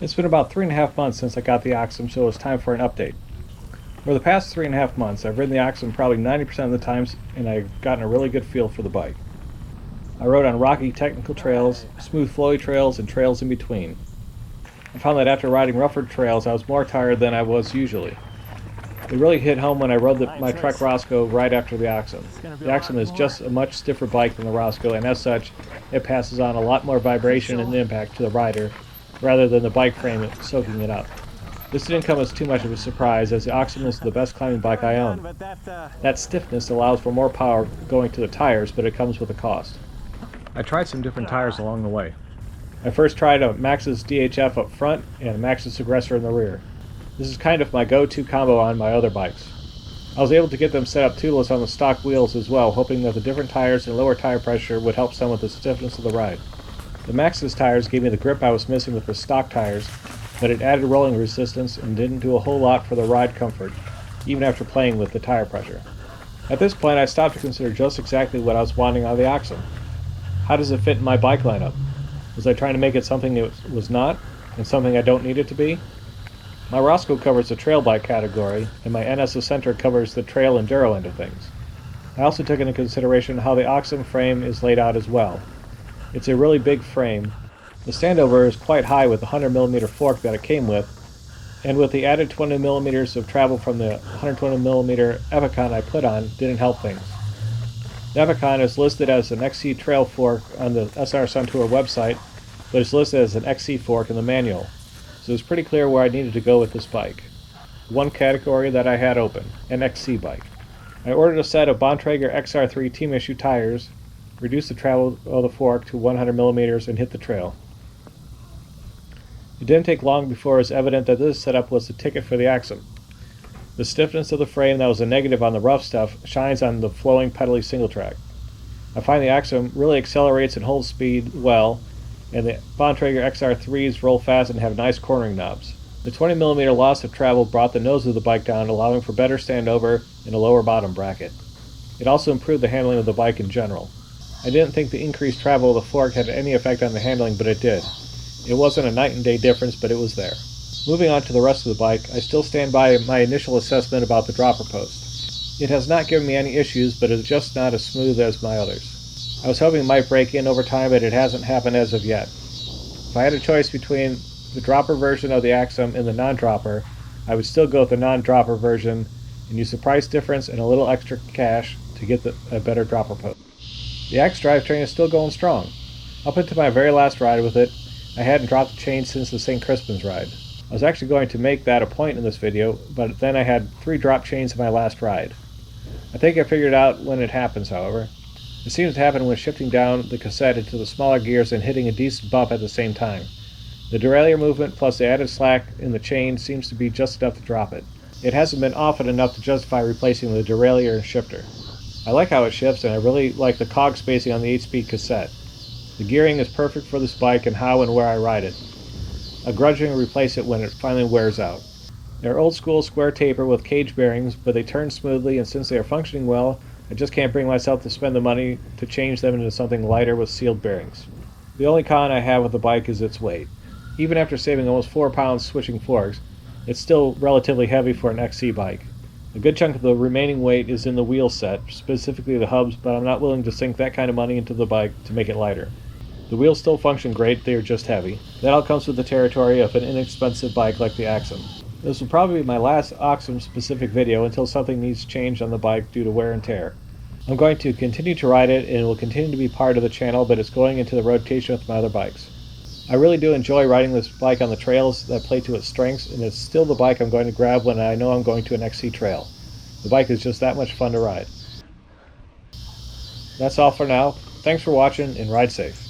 It's been about 3.5 months since I got the Axum, so it's time for an update. For the past 3.5 months, I've ridden the Axum probably 90% of the times, and I've gotten a really good feel for the bike. I rode on rocky technical trails, smooth flowy trails, and trails in between. I found that after riding rougher trails, I was more tired than I was usually. It really hit home when I rode my Trek Roscoe right after the Axum. The Axum is just a much stiffer bike than the Roscoe, and as such, it passes on a lot more vibration and impact to the rider, rather than the bike frame soaking it up. This didn't come as too much of a surprise, as the Axum is the best climbing bike I own. That stiffness allows for more power going to the tires, but it comes with a cost. I tried some different tires along the way. I first tried a Maxxis DHF up front and a Maxxis Aggressor in the rear. This is kind of my go-to combo on my other bikes. I was able to get them set up tubeless on the stock wheels as well, hoping that the different tires and lower tire pressure would help some with the stiffness of the ride. The Maxxis tires gave me the grip I was missing with the stock tires, but it added rolling resistance and didn't do a whole lot for the ride comfort, even after playing with the tire pressure. At this point, I stopped to consider just exactly what I was wanting out of the Axum. How does it fit in my bike lineup? Was I trying to make it something it was not, and something I don't need it to be? My Roscoe covers the trail bike category, and my NS Eccentric covers the trail enduro end of things. I also took into consideration how the Axum frame is laid out as well. It's a really big frame. The standover is quite high with the 100mm fork that it came with, and with the added 20mm of travel from the 120mm Epicon I put on didn't help things. The Epicon is listed as an XC trail fork on the SR Sun Tour website, but it's listed as an XC fork in the manual, so it's pretty clear where I needed to go with this bike. One category that I had open, an XC bike. I ordered a set of Bontrager XR3 team issue tires, reduced the travel of the fork to 100mm, and hit the trail. It didn't take long before it was evident that this setup was the ticket for the Axum. The stiffness of the frame that was a negative on the rough stuff shines on the flowing pedally single track. I find the Axum really accelerates and holds speed well, and the Bontrager XR3s roll fast and have nice cornering knobs. The 20mm loss of travel brought the nose of the bike down, allowing for better standover and a lower bottom bracket. It also improved the handling of the bike in general. I didn't think the increased travel of the fork had any effect on the handling, but it did. It wasn't a night and day difference, but it was there. Moving on to the rest of the bike, I still stand by my initial assessment about the dropper post. It has not given me any issues, but it's just not as smooth as my others. I was hoping it might break in over time, but it hasn't happened as of yet. If I had a choice between the dropper version of the Axum and the non-dropper, I would still go with the non-dropper version and use the price difference and a little extra cash to get a better dropper post. The X drivetrain is still going strong. Up into my very last ride with it, I hadn't dropped the chain since the St. Crispin's ride. I was actually going to make that a point in this video, but then I had 3 drop chains in my last ride. I think I figured out when it happens, however. It seems to happen when shifting down the cassette into the smaller gears and hitting a decent bump at the same time. The derailleur movement plus the added slack in the chain seems to be just enough to drop it. It hasn't been often enough to justify replacing the derailleur and shifter. I like how it shifts, and I really like the cog spacing on the 8-speed cassette. The gearing is perfect for this bike and how and where I ride it. I'll grudgingly replace it when it finally wears out. They're old school square taper with cage bearings, but they turn smoothly, and since they are functioning well, I just can't bring myself to spend the money to change them into something lighter with sealed bearings. The only con I have with the bike is its weight. Even after saving almost 4 pounds switching forks, it's still relatively heavy for an XC bike. A good chunk of the remaining weight is in the wheel set, specifically the hubs, but I'm not willing to sink that kind of money into the bike to make it lighter. The wheels still function great, they are just heavy. That all comes with the territory of an inexpensive bike like the Axum. This will probably be my last Axum specific video until something needs changed on the bike due to wear and tear. I'm going to continue to ride it, and it will continue to be part of the channel, but it's going into the rotation with my other bikes. I really do enjoy riding this bike on the trails that play to its strengths, and it's still the bike I'm going to grab when I know I'm going to an XC trail. The bike is just that much fun to ride. That's all for now. Thanks for watching, and ride safe.